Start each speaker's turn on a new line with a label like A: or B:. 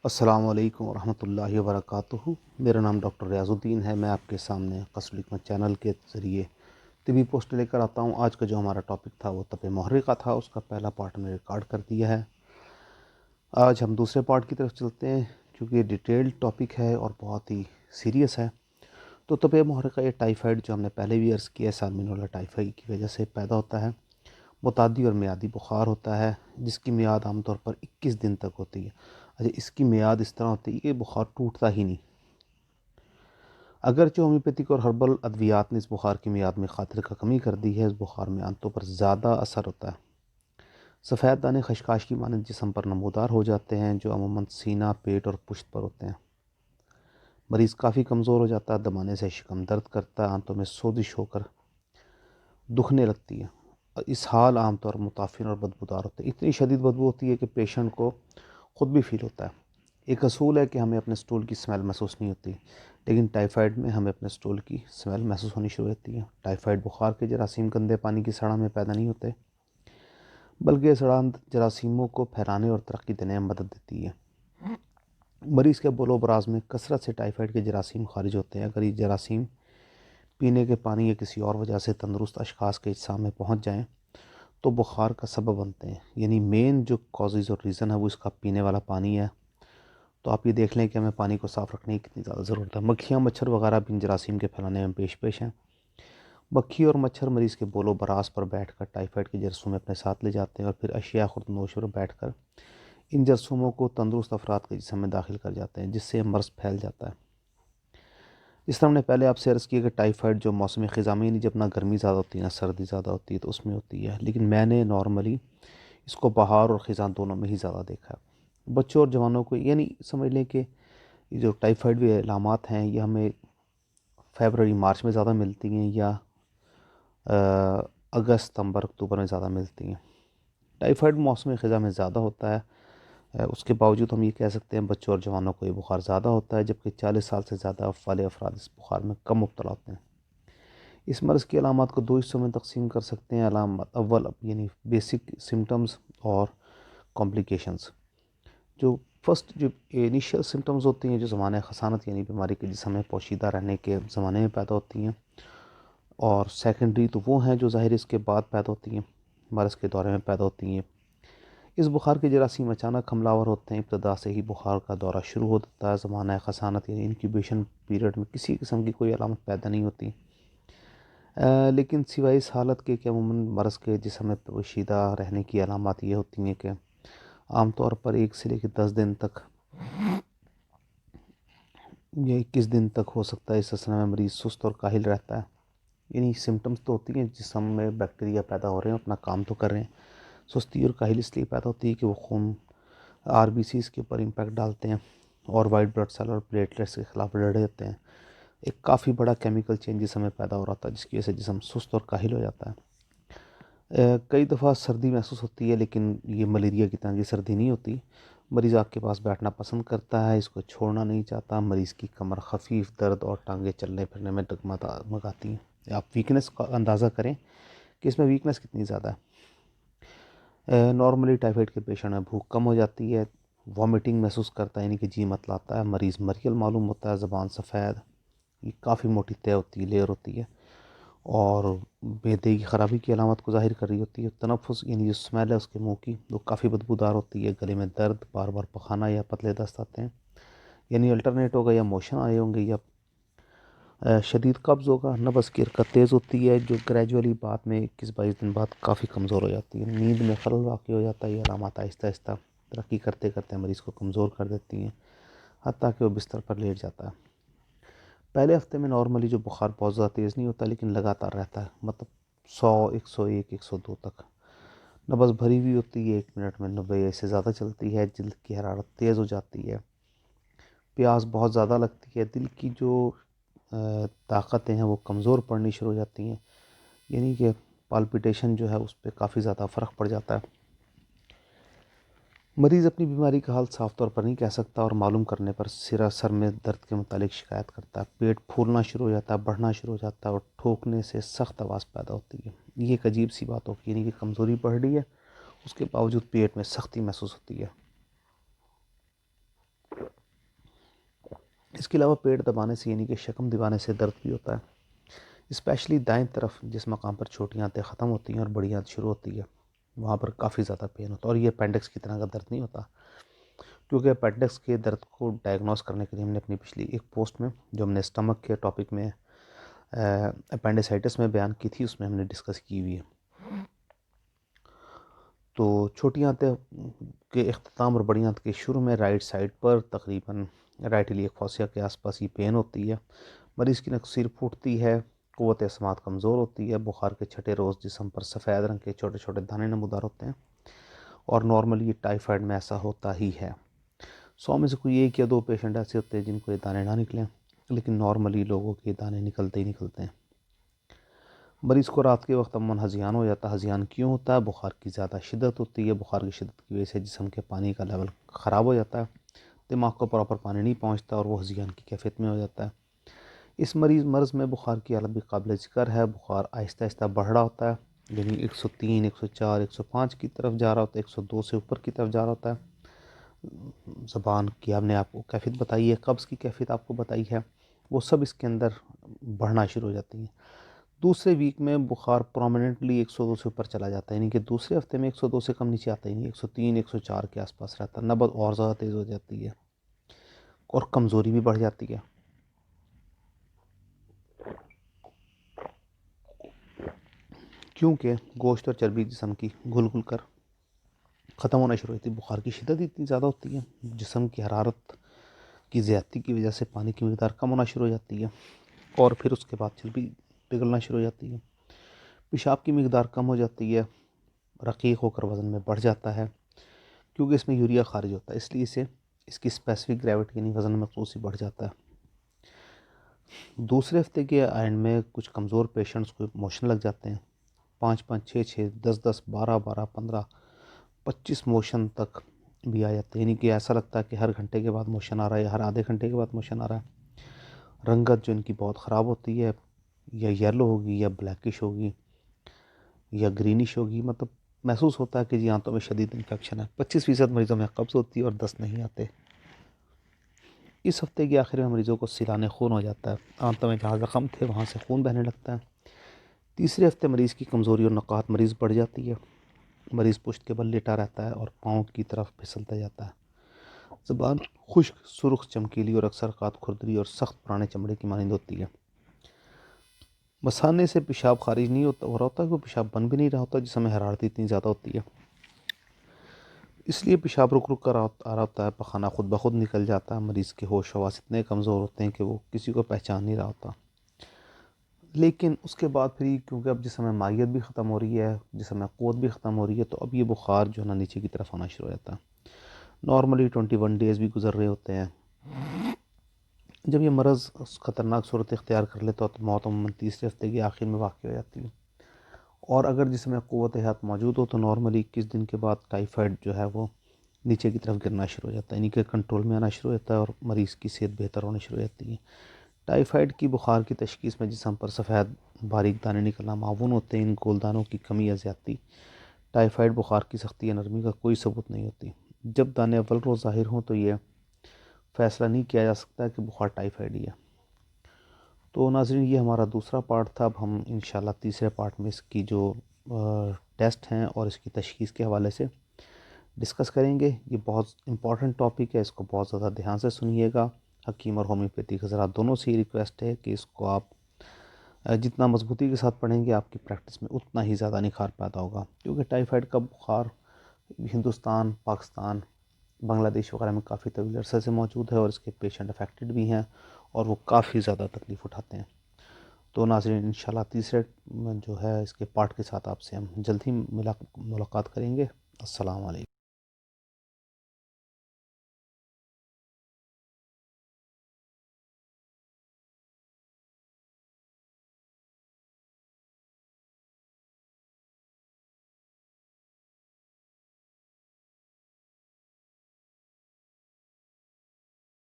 A: السلام علیکم ورحمۃ اللہ وبرکاتہ۔ میرا نام ڈاکٹر ریاض الدین ہے۔ میں آپ کے سامنے قصر الحکمت چینل کے ذریعے طبی پوسٹ لے کر آتا ہوں۔ آج کا جو ہمارا ٹاپک تھا وہ طب محرقہ تھا، اس کا پہلا پارٹ ہم نے ریکارڈ کر دیا ہے۔ آج ہم دوسرے پارٹ کی طرف چلتے ہیں، کیونکہ یہ ڈیٹیلڈ ٹاپک ہے اور بہت ہی سیریس ہے۔ تو طب محرقہ یہ ٹائیفائڈ جو ہم نے پہلے بھی عرض کیا ہے، سالمونیلا ٹائیفائی کی وجہ سے پیدا ہوتا ہے۔ متعدی اور میعادی بخار ہوتا ہے، جس کی میعاد عام طور پر 21 دن تک ہوتی ہے۔ اچھا، اس کی میعاد اس طرح ہوتی ہے کہ بخار ٹوٹتا ہی نہیں۔ اگرچہ ہومیوپیتھک اور ہربل ادویات نے اس بخار کی میعاد میں خاطر کا کمی کر دی ہے، اس بخار میں آنتوں پر زیادہ اثر ہوتا ہے۔ سفید دانے خشخاش کی مانند جسم پر نمودار ہو جاتے ہیں، جو عموماً سینہ، پیٹ اور پشت پر ہوتے ہیں۔ مریض کافی کمزور ہو جاتا ہے، دمانے سے شکم درد کرتا ہے، آنتوں میں سوزش ہو کر دکھنے لگتی ہے۔ اس حال عام طور متعفن اور بدبودار ہوتے ہیں۔ اتنی شدید بدبو ہوتی ہے کہ پیشنٹ کو خود بھی فیل ہوتا ہے۔ ایک اصول ہے کہ ہمیں اپنے سٹول کی سمیل محسوس نہیں ہوتی، لیکن ٹائیفائڈ میں ہمیں اپنے سٹول کی سمیل محسوس ہونی شروع ہوتی ہے۔ ٹائیفائڈ بخار کے جراثیم گندے پانی کی سڑا میں پیدا نہیں ہوتے، بلکہ یہ سڑا جراثیموں کو پھیلانے اور ترقی دینے میں مدد دیتی ہے۔ مریض کے بول و براز میں کثرت سے ٹائیفائڈ کے جراثیم خارج ہوتے ہیں۔ اگر یہ جراثیم پینے کے پانی یا کسی اور وجہ سے تندرست اشخاص کے اجسام میں پہنچ جائیں تو بخار کا سبب بنتے ہیں۔ یعنی مین جو کازز اور ریزن ہے وہ اس کا پینے والا پانی ہے۔ تو آپ یہ دیکھ لیں کہ ہمیں پانی کو صاف رکھنے کی کتنی زیادہ ضرورت ہے۔ مکھیاں، مچھر وغیرہ بھی ان جراثیم کے پھیلانے میں پیش ہیں۔ مکھی اور مچھر مریض کے بول و براز پر بیٹھ کر ٹائیفائڈ کے جرثومے اپنے ساتھ لے جاتے ہیں اور پھر اشیاء خوردنوش پر بیٹھ کر ان جرثوموں کو تندرست افراد کے جسم میں داخل کر جاتے ہیں، جس سے مرض پھیل جاتا ہے۔ جس طرح ہم نے پہلے آپ سے عرض کیا کہ ٹائیفائڈ جو موسم خزاں میں، یعنی جب نہ گرمی زیادہ ہوتی ہے نہ سردی زیادہ ہوتی ہے، تو اس میں ہوتی ہے، لیکن میں نے نارملی اس کو بہار اور خزاں دونوں میں ہی زیادہ دیکھا ہے۔ بچوں اور جوانوں کو، یعنی سمجھ لیں کہ یہ جو ٹائیفائڈ کے علامات ہیں یہ ہمیں فیبرری مارچ میں زیادہ ملتی ہیں یا اگست ستمبر اکتوبر میں زیادہ ملتی ہیں۔ ٹائیفائڈ موسم خزاں میں زیادہ ہوتا ہے، اس کے باوجود ہم یہ کہہ سکتے ہیں بچوں اور جوانوں کو یہ بخار زیادہ ہوتا ہے، جبکہ 40 سال سے زیادہ والے افراد اس بخار میں کم مبتلا ہوتے ہیں۔ اس مرض کی علامات کو 2 حصوں میں تقسیم کر سکتے ہیں۔ علامات اول یعنی بیسک سمٹمز اور کمپلیکیشنز۔ جو فرسٹ جو انیشیل سمٹمز ہوتی ہیں، جو زمانہ خسانت یعنی بیماری کے جسم میں پوشیدہ رہنے کے زمانے میں پیدا ہوتی ہیں، اور سیکنڈری تو وہ ہیں جو ظاہر اس کے بعد پیدا ہوتی ہیں، مرض کے دورے میں پیدا ہوتی ہیں۔ اس بخار کے جراثیم اچانک حملہ آور ہوتے ہیں، ابتدا سے ہی بخار کا دورہ شروع ہو جاتا ہے۔ زمانہ خسانت یعنی انکیوبیشن پیریڈ میں کسی قسم کی کوئی علامت پیدا نہیں ہوتی، لیکن سوائے اس حالت کے کہ عموماً مرض کے جسم میں پوشیدہ رہنے کی علامات یہ ہوتی ہیں کہ عام طور پر 1 سے لے کے 10 دن تک یا 21 دن تک ہو سکتا ہے، اس سلسلے میں مریض سست اور کاہل رہتا ہے۔ یعنی سمٹمز تو ہوتی ہیں جسم میں بیکٹیریا پیدا ہو رہے ہیں، اپنا کام تو کر رہے ہیں۔ سستی اور کاہل اس لیے پیدا ہوتی ہے کہ وہ خون RBCs کے اوپر امپیکٹ ڈالتے ہیں اور وائٹ بلڈ سیل اور پلیٹلیٹس کے خلاف لڑے ہوتے ہیں۔ ایک کافی بڑا کیمیکل چینج جسم میں پیدا ہو رہا تھا، جس کی وجہ سے جسم سست اور کاہل ہو جاتا ہے۔ کئی دفعہ سردی محسوس ہوتی ہے، لیکن یہ ملیریا کی طرح کی سردی نہیں ہوتی۔ مریض آپ کے پاس بیٹھنا پسند کرتا ہے، اس کو چھوڑنا نہیں چاہتا۔ مریض کی کمر خفیف درد اور ٹانگیں چلنے پھرنے میں ڈگمگاتی ہیں۔ آپ ویکنس کا اندازہ کریں کہ اس میں ویکنس کتنی زیادہ ہے۔ نارملی ٹائیفائڈ کے پیشنٹ میں بھوک کم ہو جاتی ہے، وامٹنگ محسوس کرتا ہے، یعنی کہ جی متلاتا ہے، مریض مریل معلوم ہوتا ہے، زبان سفید، یہ کافی موٹی طے ہوتی ہے، لیئر ہوتی ہے، اور معدے کی خرابی کی علامت کو ظاہر کر رہی ہوتی ہے۔ تنفس یعنی جو اسمیل ہے اس کے منہ کی، وہ کافی بدبودار ہوتی ہے۔ گلے میں درد، بار بار پخانا یا پتلے دست آتے ہیں، یعنی الٹرنیٹ ہوگا، یا موشن آئے ہوں گے، یا شدید قبض ہوگا۔ نبض کی حرکت تیز ہوتی ہے، جو گریجولی بعد میں 21-22 دن بعد کافی کمزور ہو جاتی ہے۔ نیند میں خلل واقع ہو جاتا ہے۔ یہ علامات آہستہ آہستہ ترقی کرتے کرتے مریض کو کمزور کر دیتی ہیں، حتیٰ کہ وہ بستر پر لیٹ جاتا ہے۔ پہلے ہفتے میں نارملی جو بخار بہت زیادہ تیز نہیں ہوتا، لیکن لگاتار رہتا ہے، مطلب 100، 101، 102 تک۔ نبض بھری ہوئی ہوتی ہے، 1 منٹ میں 90 سے زیادہ چلتی ہے۔ جلد کی حرارت تیز ہو جاتی ہے، پیاس بہت زیادہ لگتی ہے، دل کی جو طاقتیں ہیں وہ کمزور پڑنی شروع ہو جاتی ہیں، یعنی کہ پالپیٹیشن جو ہے اس پہ کافی زیادہ فرق پڑ جاتا ہے۔ مریض اپنی بیماری کا حال صاف طور پر نہیں کہہ سکتا، اور معلوم کرنے پر سر میں درد کے متعلق شکایت کرتا ہے۔ پیٹ پھولنا شروع ہو جاتا ہے، بڑھنا شروع ہو جاتا ہے، اور ٹھوکنے سے سخت آواز پیدا ہوتی ہے۔ یہ ایک عجیب سی بات ہوتی ہے، یعنی کہ کمزوری بڑھ رہی ہے، اس کے باوجود پیٹ میں سختی محسوس ہوتی ہے۔ اس کے علاوہ پیٹ دبانے سے یعنی کہ شکم دبانے سے درد بھی ہوتا ہے، اسپیشلی دائیں طرف جس مقام پر چھوٹی آنتیں ختم ہوتی ہیں اور بڑی آنت شروع ہوتی ہے وہاں پر کافی زیادہ پین ہوتا ہے، اور یہ اپینڈکس کی طرح کا درد نہیں ہوتا، کیونکہ اپینڈکس کے درد کو ڈائگنوز کرنے کے لیے ہم نے اپنی پچھلی ایک پوسٹ میں جو ہم نے اسٹمک کے ٹاپک میں اپینڈیسائٹس میں بیان کی تھی اس میں ہم نے ڈسکس کی ہوئی ہے۔ تو چھوٹی آنتیں کے اختتام اور بڑی آنت کے شروع میں رائٹ سائڈ پر تقریباً رائٹ ایلیک فاسیا کے آس پاس یہ پین ہوتی ہے، مریض کی نک سر پھوٹتی ہے، قوت سماعت کمزور ہوتی ہے، بخار کے چھٹے روز جسم پر سفید رنگ کے چھوٹے چھوٹے دانے نمودار ہوتے ہیں، اور نارملی یہ ٹائیفائڈ میں ایسا ہوتا ہی ہے۔ 100 میں سے کوئی 1 یا 2 پیشنٹ ایسے ہوتے ہیں جن کو یہ دانے نہ نکلیں، لیکن نارملی لوگوں کے دانے نکلتے ہی نکلتے ہیں۔ مریض کو رات کے وقت عموماً ہذیان ہو جاتا ہے۔ ہذیان کیوں ہوتا ہے؟ بخار کی زیادہ شدت ہوتی ہے، بخار کی شدت کی وجہ سے جسم کے پانی کا لیول خراب ہو جاتا ہے، دماغ کو پراپر پانی نہیں پہنچتا اور وہ ہذیان کی کیفیت میں ہو جاتا ہے۔ اس مرض میں بخار کی حالت بھی قابل ذکر ہے، بخار آہستہ آہستہ بڑھ رہا ہوتا ہے، یعنی 103 104 105 کی طرف جا رہا ہوتا ہے، 102 سے اوپر کی طرف جا رہا ہوتا ہے۔ زبان کی ہم نے آپ کو کیفیت بتائی ہے، قبض کی کیفیت آپ کو بتائی ہے، وہ سب اس کے اندر بڑھنا شروع ہو جاتی ہیں۔ دوسرے ویک میں بخار پرومیننٹلی 102 سے اوپر چلا جاتا ہے، یعنی کہ دوسرے ہفتے میں 102 سے کم نیچے آتا ہی نہیں، 103 104 کے آس پاس رہتا ہے، نبض اور زیادہ تیز ہو جاتی ہے اور کمزوری بھی بڑھ جاتی ہے، کیونکہ گوشت اور چربی جسم کی گھل گھل کر ختم ہونا شروع ہوتی ہے۔ بخار کی شدت اتنی زیادہ ہوتی ہے، جسم کی حرارت کی زیادتی کی وجہ سے پانی کی مقدار کم ہونا شروع ہو جاتی ہے، اور پھر اس کے بعد چربی پگھلنا شروع ہو جاتی ہے، پیشاب کی مقدار کم ہو جاتی ہے، رقیق ہو کر وزن میں بڑھ جاتا ہے، کیونکہ اس میں یوریا خارج ہوتا ہے، اس لیے اس کی اسپیسیفک گریوٹی یعنی وزن میں خصوصی بڑھ جاتا ہے۔ دوسرے ہفتے کے اینڈ میں کچھ کمزور پیشنٹس کو موشن لگ جاتے ہیں، 5 5 6 6 10 10 12 12 15 25 موشن تک بھی آ جاتے ہیں، یعنی کہ ایسا لگتا ہے کہ ہر گھنٹے کے بعد موشن آ رہا ہے یا ہر آدھے گھنٹے کے بعد موشن آ رہا ہے۔ رنگت جو ان کی بہت خراب ہوتی ہے، یا یلو ہوگی یا بلیکش ہوگی یا گرینش ہوگی، مطلب محسوس ہوتا ہے کہ جی آنتوں میں شدید انفیکشن ہے۔ 25% مریضوں میں قبض ہوتی ہے اور 10 نہیں آتے۔ اس ہفتے کے آخر میں مریضوں کو سیلان خون ہو جاتا ہے، آنتوں میں جہاں زخم تھے وہاں سے خون بہنے لگتا ہے۔ تیسرے ہفتے مریض کی کمزوری اور نقاہت مریض بڑھ جاتی ہے، مریض پشت کے بل لیٹا رہتا ہے اور پاؤں کی طرف پھسلتا جاتا ہے، زبان خشک، سرخ، چمکیلی اور اکثر اوقات کھردری اور سخت پرانے چمڑے کی مانند ہوتی ہے۔ مسانے سے پیشاب خارج نہیں ہو رہا ہوتا، کہ وہ پیشاب بن بھی نہیں رہا ہوتا، جس میں حرارت اتنی زیادہ ہوتی ہے، اس لیے پیشاب رک رک کر آ رہا ہوتا ہے، پخانہ خود بخود نکل جاتا ہے، مریض کے ہوش حواس اتنے کمزور ہوتے ہیں کہ وہ کسی کو پہچان نہیں رہا ہوتا۔ لیکن اس کے بعد پھر کیونکہ اب جسم میں مائیت بھی ختم ہو رہی ہے، جسم میں قوت بھی ختم ہو رہی ہے، تو اب یہ بخار جو ہے نا نیچے کی طرف آنا شروع ہو جاتا ہے۔ نارملی 21 ڈیز بھی گزر رہے ہوتے ہیں۔ جب یہ مرض خطرناک صورت اختیار کر لیتا ہے تو موت عموماً تیسرے ہفتے کے آخر میں واقع ہو جاتی ہے، اور اگر جسم میں قوت حیات موجود ہو تو نارملی 21 دن کے بعد ٹائیفائڈ جو ہے وہ نیچے کی طرف گرنا شروع ہو جاتا ہے، یعنی کہ کنٹرول میں آنا شروع ہوتا ہے اور مریض کی صحت بہتر ہونی شروع ہو جاتی ہے۔ ٹائیفائڈ کی بخار کی تشخیص میں جسم پر سفید باریک دانے نکلنا معاون ہوتے ہیں، ان گولدانوں کی کمی یا زیادتی ٹائیفائڈ بخار کی سختی یا نرمی کا کوئی ثبوت نہیں ہوتی۔ جب دانے اول روز ظاہر ہوں تو یہ فیصلہ نہیں کیا جا سکتا کہ بخار ٹائیفائڈ ہی ہے۔ تو ناظرین، یہ ہمارا دوسرا پارٹ تھا، اب ہم انشاءاللہ تیسرے پارٹ میں اس کی جو ٹیسٹ ہیں اور اس کی تشخیص کے حوالے سے ڈسکس کریں گے۔ یہ بہت امپورٹنٹ ٹاپک ہے، اس کو بہت زیادہ دھیان سے سنیے گا۔ حکیم اور ہومیوپیتھی حضرات دونوں سے یہ ریکویسٹ ہے کہ اس کو آپ جتنا مضبوطی کے ساتھ پڑھیں گے آپ کی پریکٹس میں اتنا ہی زیادہ نکھار پیدا ہوگا، کیونکہ ٹائیفائڈ کا بخار ہندوستان، پاکستان، بنگلہ دیش وغیرہ میں کافی طویل عرصے سے موجود ہے، اور اس کے پیشنٹ افیکٹڈ بھی ہیں اور وہ کافی زیادہ تکلیف اٹھاتے ہیں۔ تو ناظرین، انشاءاللہ تیسرے جو ہے اس کے پارٹ کے ساتھ آپ سے ہم جلد ہی ملاقات کریں گے۔ السلام علیکم۔